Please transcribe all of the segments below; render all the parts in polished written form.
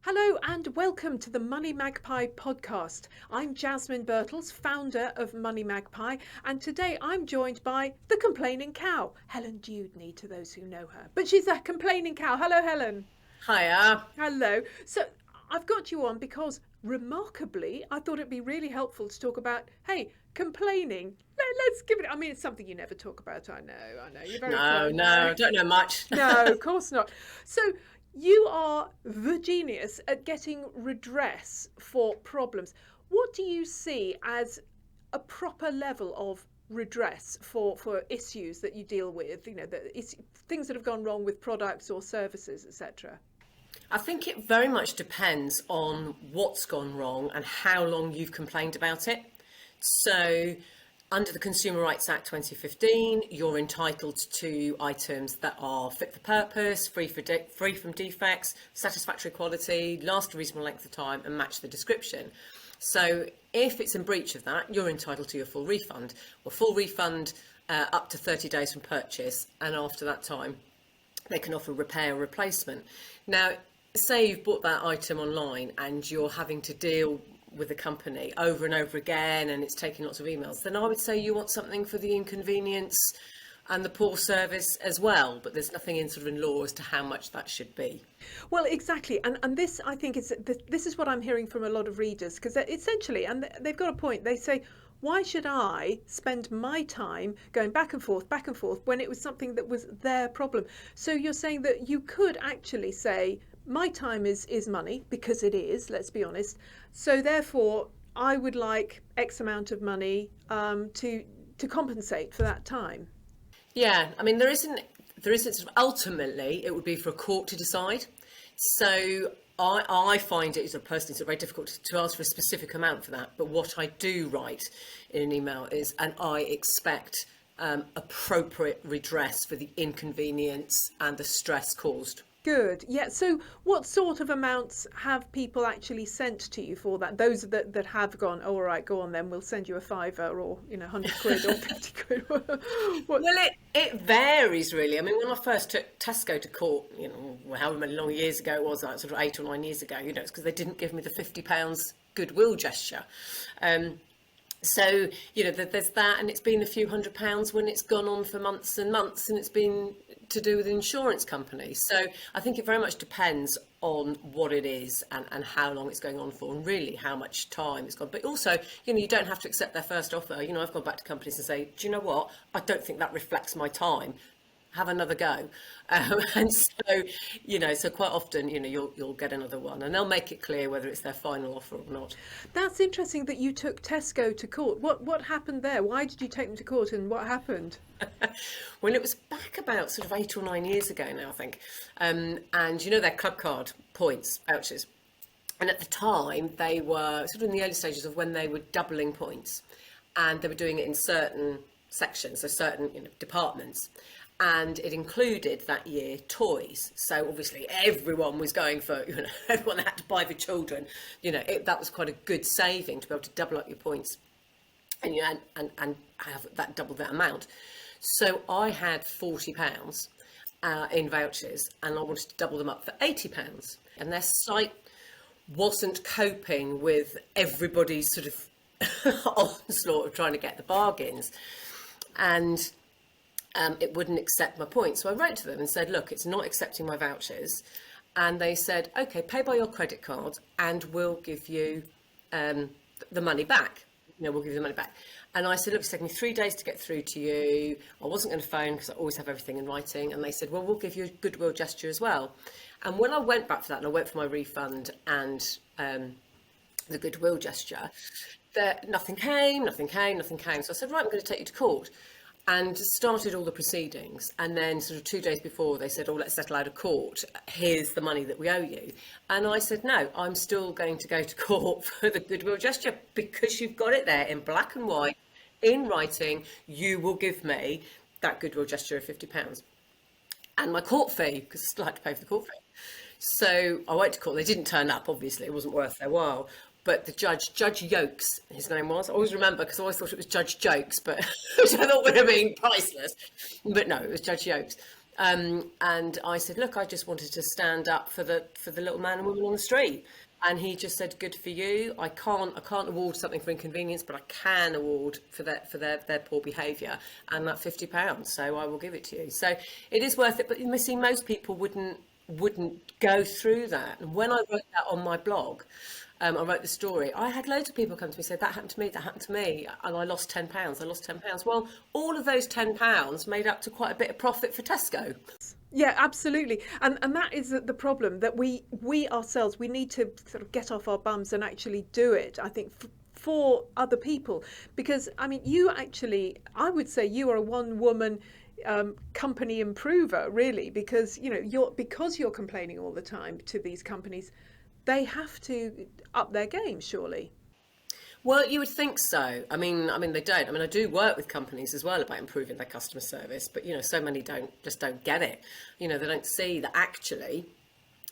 Hello and welcome to the MoneyMagpie Podcast. I'm Jasmine Birtles, founder of MoneyMagpie, and today I'm joined by the complaining cow, Helen Dewdney, to those who know her. But she's a complaining cow. Hello, Helen. Hiya. Hello. So I've got you on because, remarkably, I thought it'd be really helpful to talk about, hey, complaining. Let's give it, I mean, it's something you never talk about, I know. You're very No, I don't know much. No, of course not. So you are the genius at getting redress for problems. What do you see as a proper level of redress for issues that you deal with, things that have gone wrong with products or services, etc.? I think it very much depends on what's gone wrong and how long you've complained about it. So under the Consumer Rights Act 2015, you're entitled to items that are fit for purpose, free from defects, satisfactory quality, last a reasonable length of time and match the description. So if it's in breach of that, you're entitled to your full refund, or full refund up to 30 days from purchase, and after that time they can offer repair or replacement. Now, say you've bought that item online and you're having to deal with the company over and over again and it's taking lots of emails, then I would say you want something for the inconvenience and the poor service as well, but there's nothing in law as to how much that should be. Well, exactly, and this, I think, this is what I'm hearing from a lot of readers, because essentially, and they've got a point, they say, why should I spend my time going back and forth when it was something that was their problem? So you're saying that you could actually say, my time is money, because it is, let's be honest. So therefore, I would like X amount of money to compensate for that time. Yeah, I mean, there isn't ultimately, it would be for a court to decide. So I find it personally very difficult to ask for a specific amount for that. But what I do write in an email is, and I expect appropriate redress for the inconvenience and the stress caused. Good. Yeah. So what sort of amounts have people actually sent to you for that? Those that have gone, oh, all right, go on then, we'll send you a £5 or, 100 quid or 50 quid. Well, it varies really. I mean, when I first took Tesco to court, however many long years ago it was, like 8 or 9 years ago, it's because they didn't give me the £50 goodwill gesture. So, there's that, and it's been a few £100s when it's gone on for months and months, and it's been to do with an insurance company. So I think it very much depends on what it is and how long it's going on for, and really how much time it's gone. But also, you don't have to accept their first offer. I've gone back to companies and say, do you know what? I don't think that reflects my time. Have another go. And so, so quite often, you'll get another one, and they'll make it clear whether it's their final offer or not. That's interesting that you took Tesco to court. What happened there? Why did you take them to court, and what happened? Well, it was back about 8 or 9 years ago now, I think. And their club card points, vouchers. And at the time, they were in the early stages of when they were doubling points, and they were doing it in certain sections, so certain departments. And it included that year toys. So obviously everyone was going for, everyone that had to buy for children. That was quite a good saving to be able to double up your points and have that double that amount. So I had £40 in vouchers, and I wanted to double them up for £80. And their site wasn't coping with everybody's onslaught of trying to get the bargains. And it wouldn't accept my points. So I wrote to them and said, look, it's not accepting my vouchers. And they said, OK, pay by your credit card and we'll give you the money back. We'll give you the money back. And I said, look, it's taken me 3 days to get through to you. I wasn't going to phone because I always have everything in writing. And they said, well, we'll give you a goodwill gesture as well. And when I went back for that, and I went for my refund and the goodwill gesture, nothing came. So I said, right, I'm going to take you to court. And started all the proceedings, and then 2 days before they said, oh, let's settle out of court, here's the money that we owe you. And I said, no, I'm still going to go to court for the goodwill gesture, because you've got it there in black and white, in writing, you will give me that goodwill gesture of £50. And my court fee, because I still had to pay for the court fee. So I went to court. They didn't turn up, obviously, it wasn't worth their while. But the Judge Yokes, his name was. I always remember because I always thought it was Judge Jokes, but which I thought would have been priceless. But no, it was Judge Yokes. And I said, look, I just wanted to stand up for the little man and woman on the street. And he just said, good for you. I can't award something for inconvenience, but I can award for their poor behaviour, and that £50. So I will give it to you. So it is worth it. But you see, most people wouldn't go through that. And when I wrote that on my blog, I wrote the story, I had loads of people come to me and say, that happened to me, and I lost £10. Well, all of those £10 made up to quite a bit of profit for Tesco. Yeah, absolutely. And that is the problem, that we ourselves, we need to sort of get off our bums and actually do it, I think, for other people. Because, I mean, you actually, I would say you are a one-woman company improver, really, because, you know, because you're complaining all the time to these companies, they have to up their game, surely. Well, you would think so. I mean, they don't. I mean, I do work with companies as well about improving their customer service, but, you know, so many don't get it. You know, they don't see that actually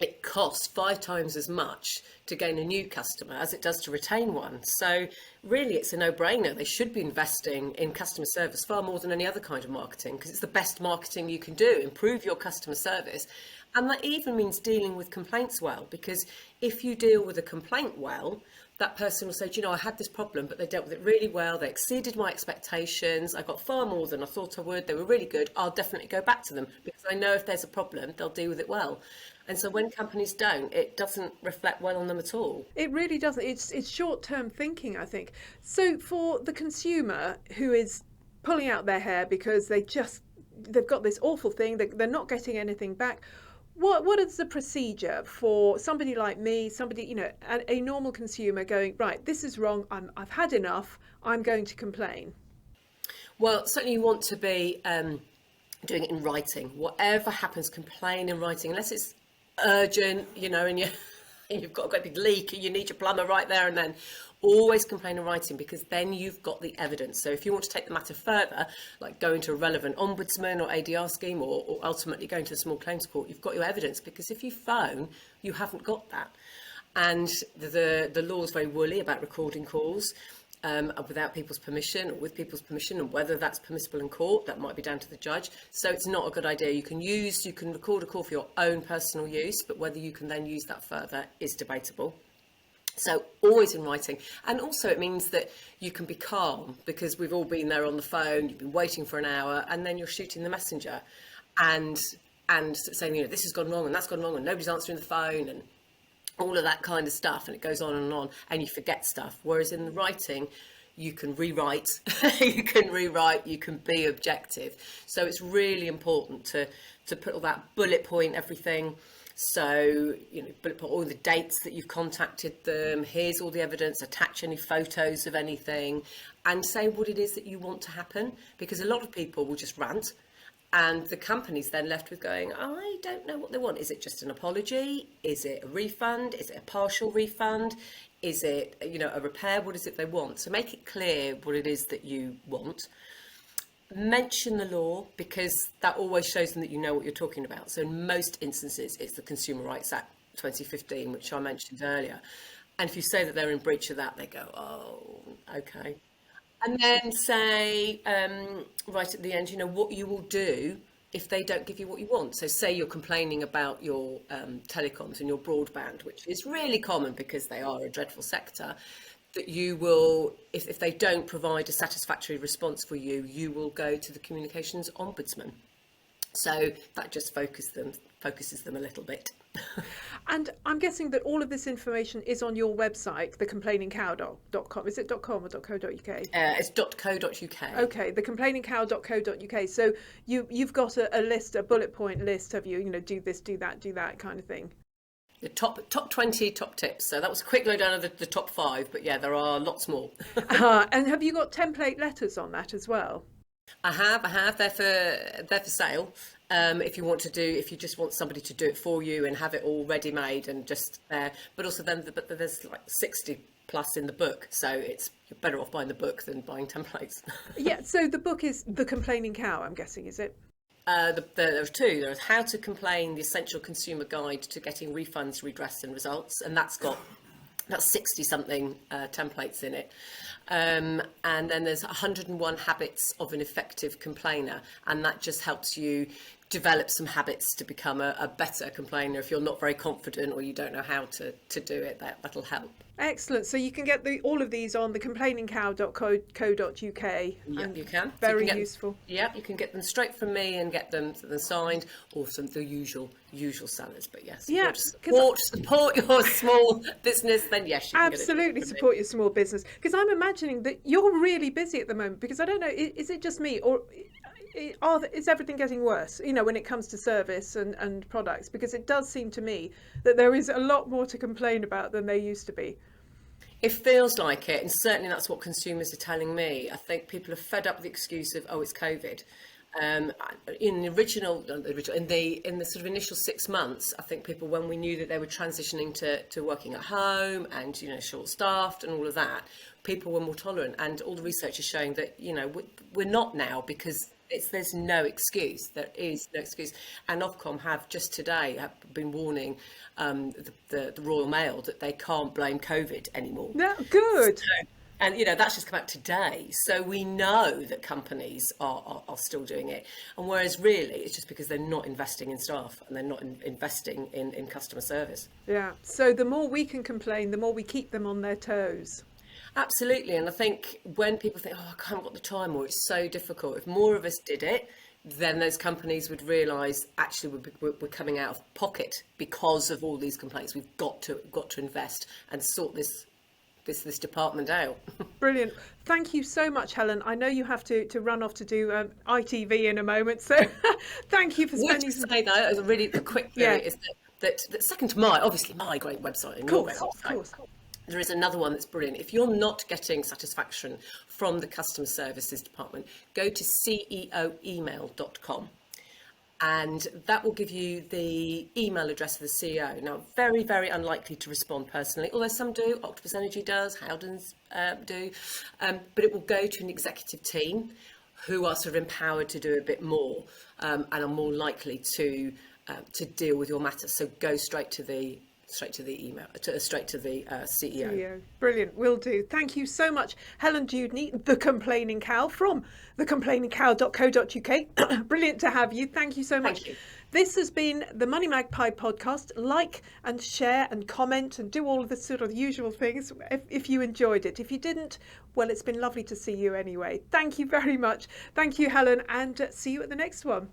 it costs 5 times as much to gain a new customer as it does to retain one. So really, it's a no-brainer. They should be investing in customer service far more than any other kind of marketing, because it's the best marketing you can do. Improve your customer service. And that even means dealing with complaints well, because if you deal with a complaint well, that person will say, you know, I had this problem, but they dealt with it really well. They exceeded my expectations. I got far more than I thought I would. They were really good. I'll definitely go back to them, because I know if there's a problem, they'll deal with it well. And so when companies don't, it doesn't reflect well on them at all. It really doesn't. It's short-term thinking, I think. So for the consumer who is pulling out their hair because they've got this awful thing, they're not getting anything back, what is the procedure for somebody like me, somebody, you know, a normal consumer going, right, this is wrong, I've had enough, I'm going to complain? Well, certainly you want to be doing it in writing. Whatever happens, complain in writing, unless it's urgent, you know, and you've got a great big leak and you need your plumber right there and then. Always complain in writing, because then you've got the evidence. So if you want to take the matter further, like going to a relevant ombudsman or ADR scheme, or ultimately going to a small claims court, you've got your evidence. Because if you phone, you haven't got that. And the law is very woolly about recording calls without people's permission or with people's permission, and whether that's permissible in court, that might be down to the judge. So it's not a good idea. You can record a call for your own personal use, but whether you can then use that further is debatable. So always in writing. And also it means that you can be calm, because we've all been there on the phone, you've been waiting for an hour, and then you're shooting the messenger and saying, you know, this has gone wrong and that's gone wrong and nobody's answering the phone and all of that kind of stuff, and it goes on, and you forget stuff. Whereas in the writing, you can rewrite, you can be objective. So it's really important to put all that bullet point everything. So, you know, bullet point all the dates that you've contacted them, here's all the evidence, attach any photos of anything, and say what it is that you want to happen. Because a lot of people will just rant, and the company's then left with going, I don't know what they want. Is it just an apology? Is it a refund? Is it a partial refund? Is it, you know, a repair? What is it they want? So make it clear what it is that you want. Mention the law, because that always shows them that you know what you're talking about. So in most instances, it's the Consumer Rights Act 2015, which I mentioned earlier. And if you say that they're in breach of that, they go, oh, okay. And then say, right at the end, you know, what you will do if they don't give you what you want. So say you're complaining about your telecoms and your broadband, which is really common because they are a dreadful sector, that you will, if they don't provide a satisfactory response for you, you will go to the communications ombudsman. So that just focuses them a little bit. And I'm guessing that all of this information is on your website, thecomplainingcow.com. Is it .com or .co.uk? It's .co.uk. Okay, thecomplainingcow.co.uk. So you've got a list, a bullet point list, have you? You know, do this, do that kind of thing. The top 20 top tips. So that was a quick lowdown of the top 5, but yeah, there are lots more. And have you got template letters on that as well? I have. They're for sale. If you just want somebody to do it for you and have it all ready made and just there. But also then, but there's like 60 plus in the book, so you're better off buying the book than buying templates. Yeah. So the book is The Complaining Cow, I'm guessing, is it? There's 2. There's How to Complain, the Essential Consumer Guide to Getting Refunds, Redress and Results, and that's got about 60 something templates in it. And then there's 101 Habits of an Effective Complainer, and that just helps you develop some habits to become a better complainer. If you're not very confident or you don't know how to do it, that'll help. Excellent. So you can get all of these on thecomplainingcow.co.uk. Yeah, you can. Very So useful. Yeah, you can get them straight from me and get them signed, or some the usual sellers. But yes, support your small business. Then yes, you can absolutely get it support your small business. Because I'm imagining that you're really busy at the moment. Because I don't know, is it just me, or is everything getting worse, when it comes to service and products? Because it does seem to me that there is a lot more to complain about than there used to be. It feels like it, and certainly that's what consumers are telling me. I think people are fed up with the excuse of, it's COVID. In the sort of initial 6 months, I think people, when we knew that they were transitioning to working at home and short-staffed and all of that, people were more tolerant. And all the research is showing that we're not now, because there's no excuse. There is no excuse. And Ofcom have just today been warning the Royal Mail that they can't blame COVID anymore. No, good. And that's just come out today. So we know that companies are still doing it. And whereas really it's just because they're not investing in staff and they're not investing in customer service. Yeah. So the more we can complain, the more we keep them on their toes. Absolutely. And I think when people think, I haven't got the time, or it's so difficult, if more of us did it, then those companies would realise actually we're coming out of pocket because of all these complaints. We've got to invest and sort this department out. Brilliant. Thank you so much, Helen. I know you have to run off to do ITV in a moment, so thank you for spending some time. As a really quick theory is that second to my great website and your great website. Of course. There is another one that's brilliant. If you're not getting satisfaction from the customer services department, go to ceoemail.com. And that will give you the email address of the CEO. Now, very, very unlikely to respond personally, although some do. Octopus Energy does, Howdens do. But it will go to an executive team who are sort of empowered to do a bit more and are more likely to deal with your matter. So go straight to the email, straight to the CEO. Brilliant, will do. Thank you so much, Helen Dewdney, the Complaining Cow from thecomplainingcow.co.uk. Brilliant to have you. Thank you so much. Thank you. This has been the MoneyMagpie podcast. Like and share and comment and do all of the sort of usual things if you enjoyed it. If you didn't, well, it's been lovely to see you anyway. Thank you very much. Thank you, Helen, and see you at the next one.